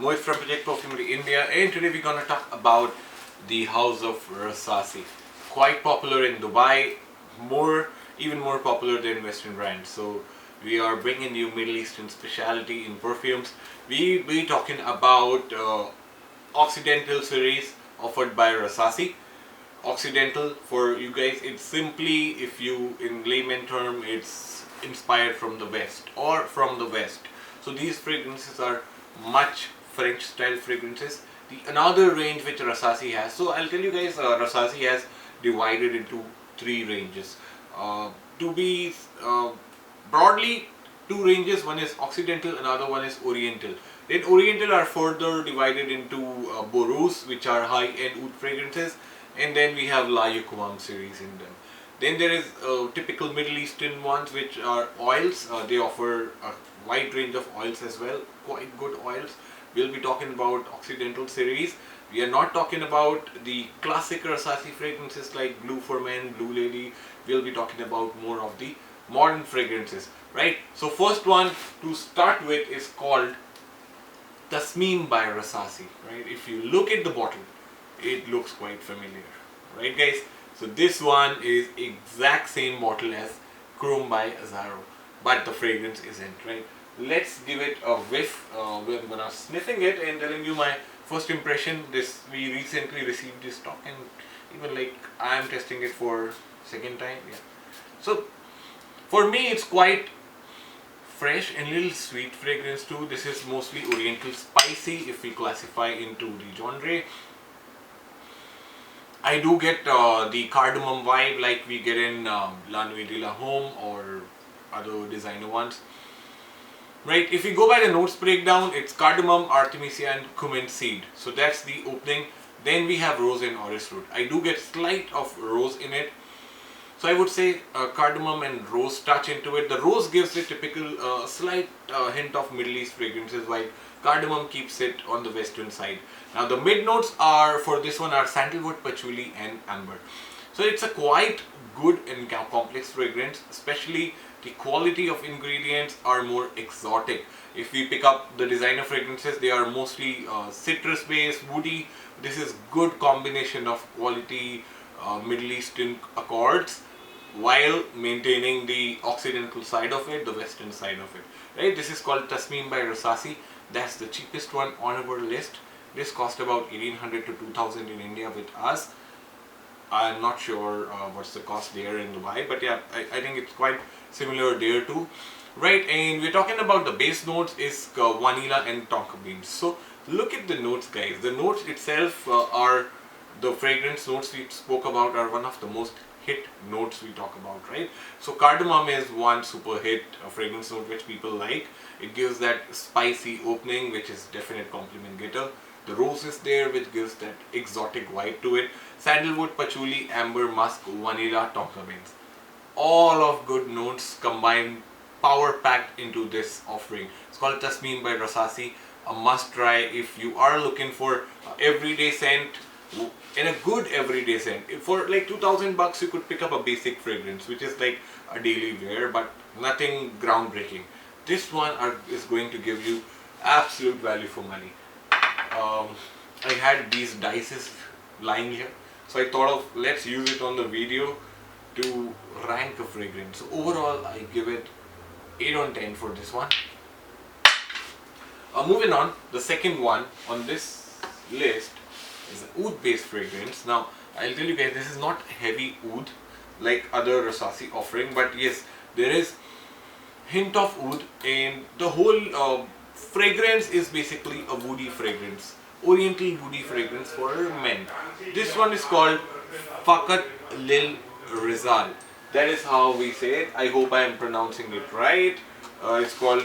Mohit from Projekt Perfumery India, and today we're gonna talk about the House of Rasasi. Quite popular in Dubai, even more popular than Western brands. So we are bringing you Middle Eastern specialty in perfumes. We'll be talking about Occidental series offered by Rasasi. Occidental, for you guys, it's simply, if you in layman term, it's inspired from the West or from the West. So these fragrances are much French style fragrances. Another range which Rasasi has, so I'll tell you guys, Rasasi has divided into three ranges. To be broadly, two ranges. One is Occidental, another one is Oriental. Then Oriental are further divided into Borus, which are high-end oud fragrances, and then we have La Yukawam series in them. Then there is typical Middle Eastern ones, which are oils. They offer a wide range of oils as well, quite good oils. We'll be talking about Occidental series. We are not talking about the classic Rasasi fragrances like Blue for Men, Blue Lady. We'll be talking about more of the modern fragrances, right? So first one to start with is called Tasmeem by Rasasi, right? If you look at the bottle, it looks quite familiar, right guys? So this one is exact same bottle as Chrome by Azaro, but the fragrance isn't, right? Let's give it a whiff. We're gonna sniffing it and telling you my first impression. We recently received this stock, and even like I'm testing it for second time. Yeah. So for me, it's quite fresh and little sweet fragrance too. This is mostly Oriental spicy if we classify into the genre. I do get the cardamom vibe like we get in La Nuit de la Homme or other designer ones. Right, if we go by the notes breakdown, it's cardamom, artemisia and cumin seed. So that's the opening. Then we have rose and orris root. I do get slight of rose in it. So I would say cardamom and rose touch into it. The rose gives the typical slight hint of Middle East fragrances, while cardamom keeps it on the western side. Now the mid notes are for this one are sandalwood, patchouli and amber. So it's a quite good and complex fragrance, especially the quality of ingredients are more exotic. If we pick up the designer fragrances, they are mostly citrus based, woody. This is good combination of quality Middle Eastern accords while maintaining the Occidental side of it, the Western side of it. Right? This is called Tasmeem by Rasasi. That's the cheapest one on our list. This cost about 1800 to 2000 in India with us. I'm not sure what's the cost there in Dubai, but yeah, I think it's quite similar there too. Right, and we're talking about the base notes is vanilla and tonka beans. So look at the notes guys. The notes itself are the fragrance notes we spoke about are one of the most hit notes we talk about, right? So cardamom is one super hit fragrance note which people like. It gives that spicy opening, which is definite compliment getter. The rose is there, which gives that exotic vibe to it. Sandalwood, patchouli, amber, musk, vanilla, tonka beans. All of good notes combined, power packed into this offering. It's called Tasmeem by Rasasi. A must try if you are looking for everyday scent, in a good everyday scent. For like 2000 bucks you could pick up a basic fragrance which is like a daily wear, but nothing groundbreaking. This one is going to give you absolute value for money. I had these dices lying here, so I thought of let's use it on the video to rank a fragrance. So overall I give it 8 on 10 for this one. Moving on, the second one on this list is an oud based fragrance. Now I'll tell you guys, this is not heavy oud like other Rasasi offering, but yes, there is hint of oud, and the whole fragrance is basically a woody fragrance, Oriental woody fragrance for men. This one is called Faqat Lil Rizal. That is how we say it. I hope I am pronouncing it right. It's called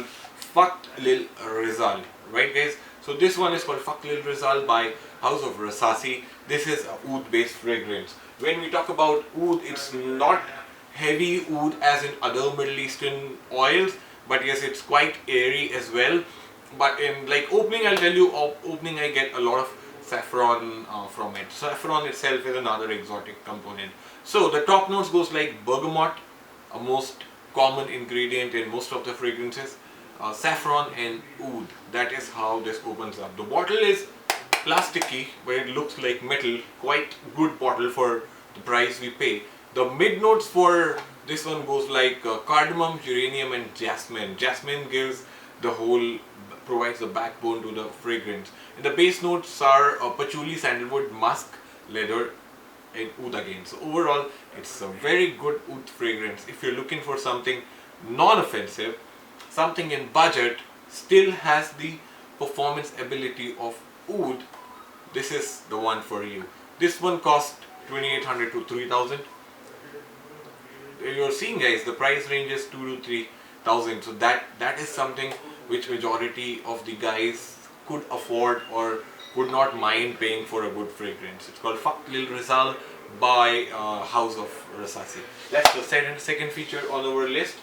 Faqat Lil Rizal, right guys? So this one is called Faqat Lil Rizal by House of Rasasi. This is a oud based fragrance. When we talk about oud, it's not heavy oud as in other Middle Eastern oils, but yes, it's quite airy as well. But in like opening, I'll tell you, opening I get a lot of saffron from it. Saffron itself is another exotic component. So the top notes goes like bergamot, a most common ingredient in most of the fragrances. saffron and oud. That is how this opens up. The bottle is plasticky, where it looks like metal. Quite good bottle for the price we pay. The mid notes for this one goes like cardamom, geranium and jasmine. Jasmine gives the whole, provides the backbone to the fragrance. And the base notes are patchouli, sandalwood, musk, leather and oud again. So overall it's a very good oud fragrance. If you're looking for something non-offensive, something in budget, still has the performance ability of oud, this is the one for you. This one cost 2800 to 3000. You're seeing guys, the price range is 2 to 3000, so that is something which majority of the guys could afford or would not mind paying for a good fragrance. It's called Faqat Rizal by House of Rasasi. That's the second feature on our list.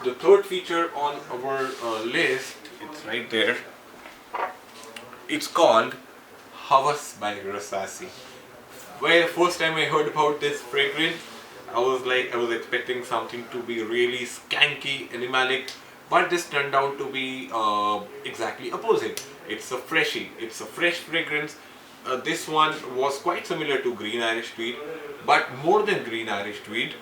The third feature on our list, it's right there. It's called Hawas by Rasasi. Well, first time I heard about this fragrance, I was expecting something to be really skanky, animalic, but this turned out to be exactly opposite. It's a freshie. It's a fresh fragrance. This one was quite similar to Green Irish Tweed, but more than Green Irish Tweed.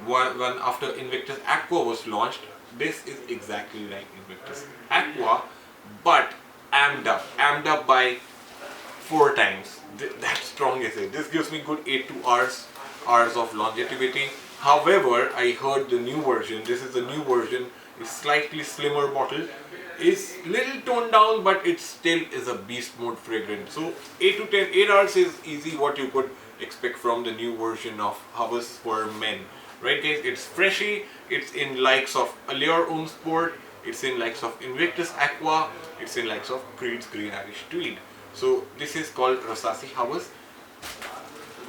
When after Invictus Aqua was launched, this is exactly like Invictus Aqua, but amped up by 4 times. That's strong is it. This gives me good 8 to hours of longevity. However, I heard the new version. This is the new version. It's slightly slimmer bottle. It's little toned down, but it still is a beast mode fragrance. So 8 hours is easy what you could expect from the new version of Hawas for men. Right guys, it's freshy, it's in likes of Allure Own Sport, it's in likes of Invictus Aqua, it's in likes of Creed's Green Irish Tweed. So this is called Rasasi Hawas.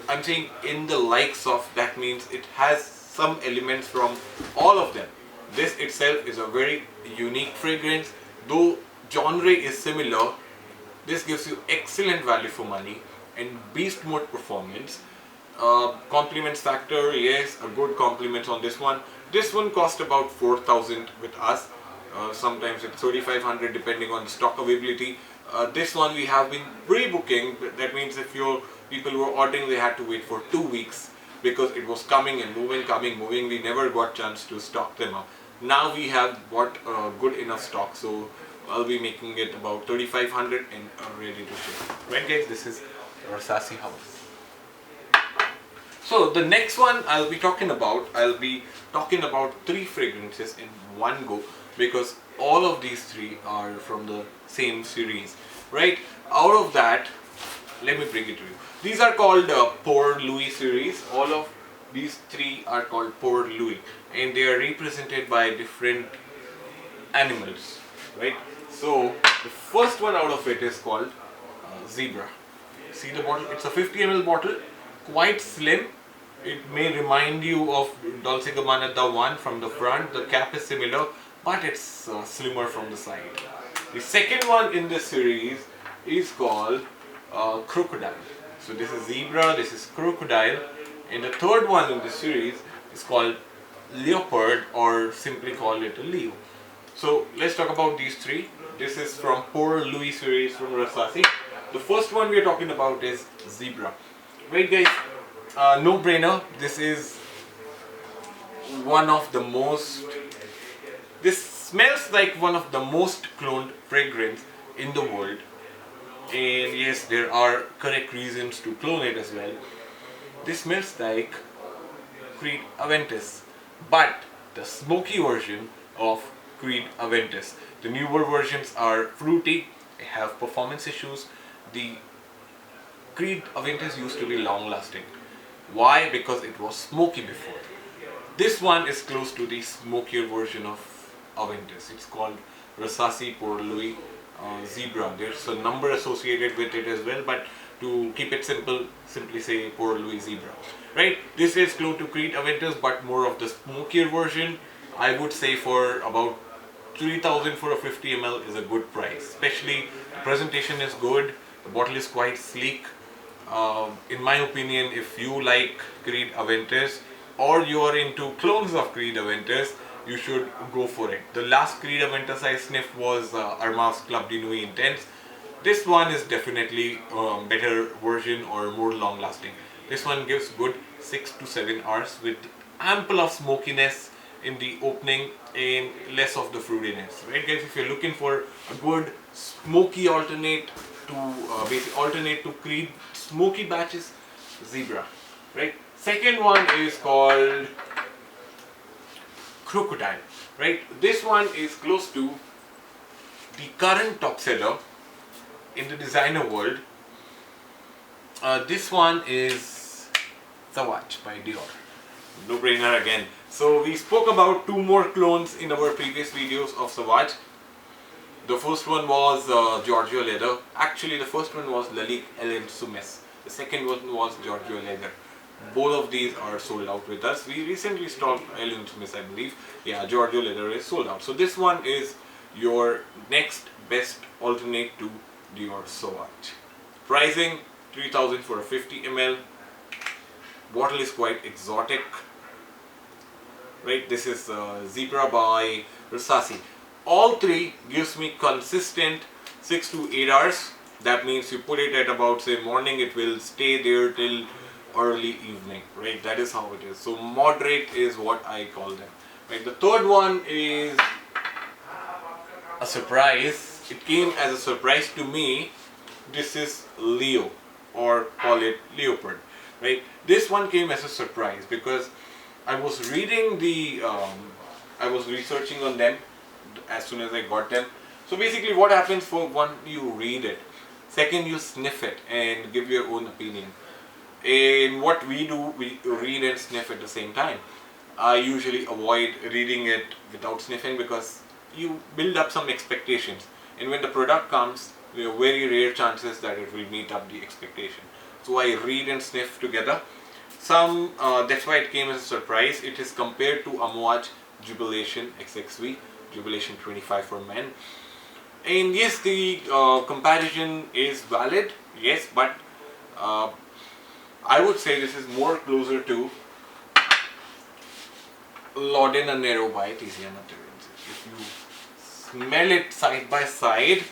I'm saying in the likes of, that means it has some elements from all of them. This itself is a very unique fragrance. Though genre is similar, this gives you excellent value for money and beast mode performance. Compliments factor, yes, a good compliments on this one. This one cost about 4000 with us. Sometimes it's 3500 depending on the stock availability. This one we have been pre-booking. That means if your people were ordering, they had to wait for 2 weeks because it was coming and moving, coming, moving. We never got chance to stock them up. Now we have got good enough stock, so I'll be making it about 3500 and ready to ship. Right guys, this is Rasasi House. So the next one I'll be talking about 3 fragrances in one go, because all of these 3 are from the same series, right? Out of that, let me bring it to you. These are called Pour Louis series. All of these 3 are called Pour Louis, and they are represented by different animals, right? So the first one out of it is called Zebra. See the bottle? It's a 50 ml bottle, quite slim. It may remind you of Dolce & Gabbana the one from the front. The cap is similar, but it's slimmer from the side. The second one in this series is called Crocodile. So this is Zebra, this is Crocodile, and the third one in this series is called Leopard, or simply call it a Leo. So let's talk about these 3. This is from Pour Louis series from Rasasi. The first one we are talking about is Zebra. Right guys, no brainer. This is one of the most, this smells like one of the most cloned fragrance in the world, and yes, there are correct reasons to clone it as well. This smells like Creed Aventis, but the smoky version of Creed Aventis. The newer versions are fruity, they have performance issues. The Creed Aventis used to be long lasting. Why? Because it was smoky before. This one is close to the smokier version of Aventis. It's called Rasasi Pour Louis Zebra. There's a number associated with it as well, but to keep it simple, simply say Pour Louis Zebra. Right? This is close to Creed Aventis, but more of the smokier version. I would say for about 3000 for a 50 ml is a good price. Especially the presentation is good, the bottle is quite sleek. In my opinion, if you like Creed Aventis or you are into clones of Creed Aventis, you should go for it. The last Creed Aventis I sniffed was Armav's Club de Nuit Intense. This one is definitely better version or more long lasting. This one gives good 6 to 7 hours with ample of smokiness in the opening and less of the fruitiness. Right guys, if you're looking for a good smoky alternate to Creed smoky batches, Zebra. Right. Second one is called Crocodile. Right. This one is close to the current top seller in the designer world. This one is Savage by Dior. No brainer again. So we spoke about 2 more clones in our previous videos of Savage. The first one was Giorgio Leather. Actually, the first one was Lalique Ellen Sumes. The second one was Giorgio Leather. Both of these are sold out with us. We recently stocked Ellen Sumes, I believe. Yeah, Giorgio Leather is sold out. So this one is your next best alternate to Dior Sauvage. Pricing 3000 for a 50 ml. Bottle is quite exotic. Right, this is Zebra by Rasasi. All 3 gives me consistent 6 to 8 hours. That means you put it at about say morning, it will stay there till early evening. Right, that is how it is. So moderate is what I call them. Right, the third one is a surprise. It came as a surprise to me. This is Leo, or call it Leopard. Right, this one came as a surprise because I was reading I was researching on them as soon as I got them. So basically what happens for one, you read it, second you sniff it and give your own opinion. And what we do, we read and sniff at the same time. I usually avoid reading it without sniffing because you build up some expectations, and when the product comes, there are very rare chances that it will meet up the expectation. So I read and sniff together. That's why it came as a surprise. It is compared to Amouage Jubilation XXV, Jubilation 25 for men. And yes, the comparison is valid, yes, but I would say this is more closer to Laudin and Nero by Tiziana Terenzi. If you smell it side by side,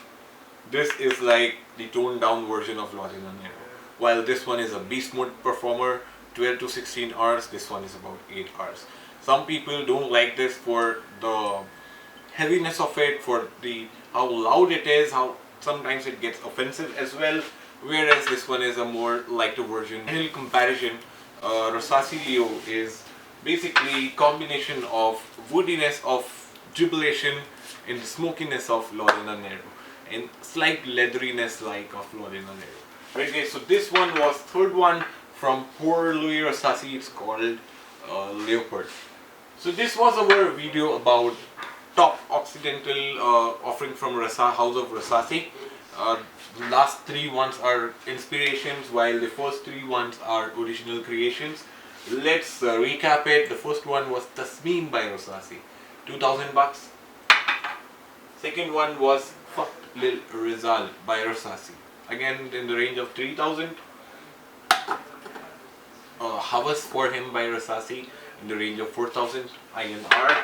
this is like the toned down version of Laudin and Nero. While this one is a beast mode performer, 12 to 16 hours, this one is about 8 hours. Some people don't like this for the heaviness of it, for the how loud it is, how sometimes it gets offensive as well, whereas this one is a more lighter version. In comparison, Rasasi Leo is basically combination of woodiness of Jubilation and the smokiness of Laudin and Nero and slight leatheriness like of Laudin and Nero. Right guys, so this one was third one from Pour Louis Rasasi. It's called Leopard. So this was our video about top Occidental offering from House of Rasasi. The last 3 ones are inspirations, while the first 3 ones are original creations. Let's recap it. The first one was Tasmeem By Rasasi, 2000 bucks. Second one was Faqat Rizal by Rasasi, again in the range of 3000. Hawas for him by Rasasi in the range of 4000 INR.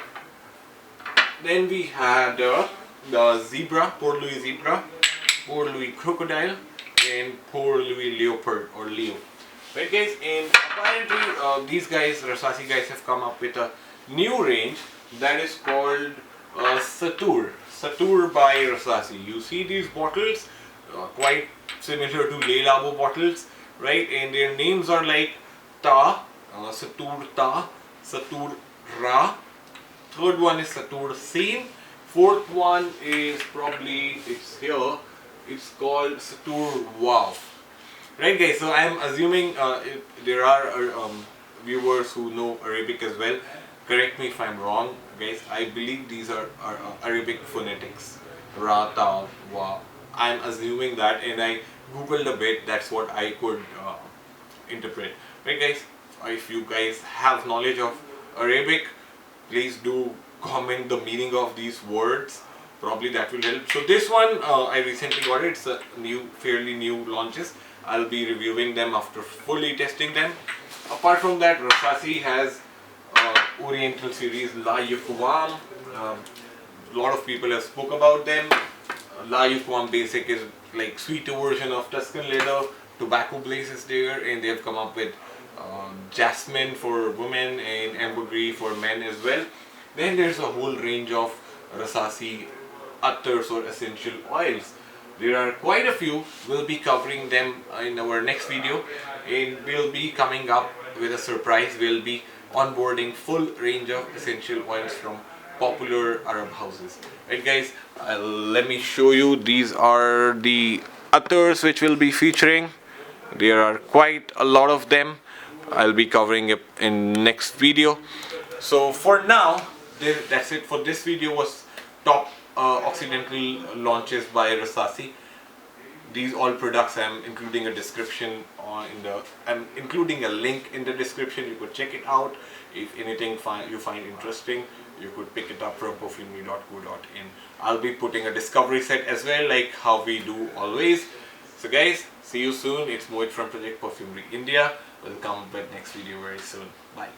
Then we had the Zebra, Pour Louis Zebra, Pour Louis Crocodile, and Pour Louis Leopard or Leo. Right guys, and apparently these guys, Rasasi guys, have come up with a new range that is called Sotoor. Sotoor by Rasasi. You see these bottles, quite similar to Le Labo bottles, right? And their names are like Ta, Sotoor Ta, Sotoor Ra. Third one is Sotoor Scene. Fourth one is probably, it's here, it's called Sotoor Wow. Right guys, so I am assuming there are viewers who know Arabic as well. Correct me if I am wrong guys. I believe these are Arabic phonetics. Ra, Ta, Wa. I am assuming that, and I googled a bit, that's what I could interpret. Right guys, if you guys have knowledge of Arabic, please do comment the meaning of these words. Probably that will help. So this one I recently got it. It's a fairly new launches. I'll be reviewing them after fully testing them. Apart from that, Rasasi has Oriental series La Yukawam. A lot of people have spoke about them. La Yukawam Basic is like sweeter version of Tuscan leather. Tobacco blaze is there, and they have come up with jasmine for women and ambergris for men as well. Then there's a whole range of Rasasi attars or essential oils. There are quite a few. We'll be covering them in our next video, and we'll be coming up with a surprise. We'll be onboarding full range of essential oils from popular Arab houses. Right guys, let me show you. These are the attars which we'll be featuring. There are quite a lot of them. I'll be covering it in next video. So for now, that's it for this video. Was top Occidental launches by Rasasi. These all products I'm including a description I'm including a link in the description. You could check it out. If anything you find interesting, you could pick it up from perfumery.co.in. I'll be putting a discovery set as well, like how we do always. So guys, see you soon. It's Mohit from Projekt Perfumery India. We'll come with next video very soon. Bye.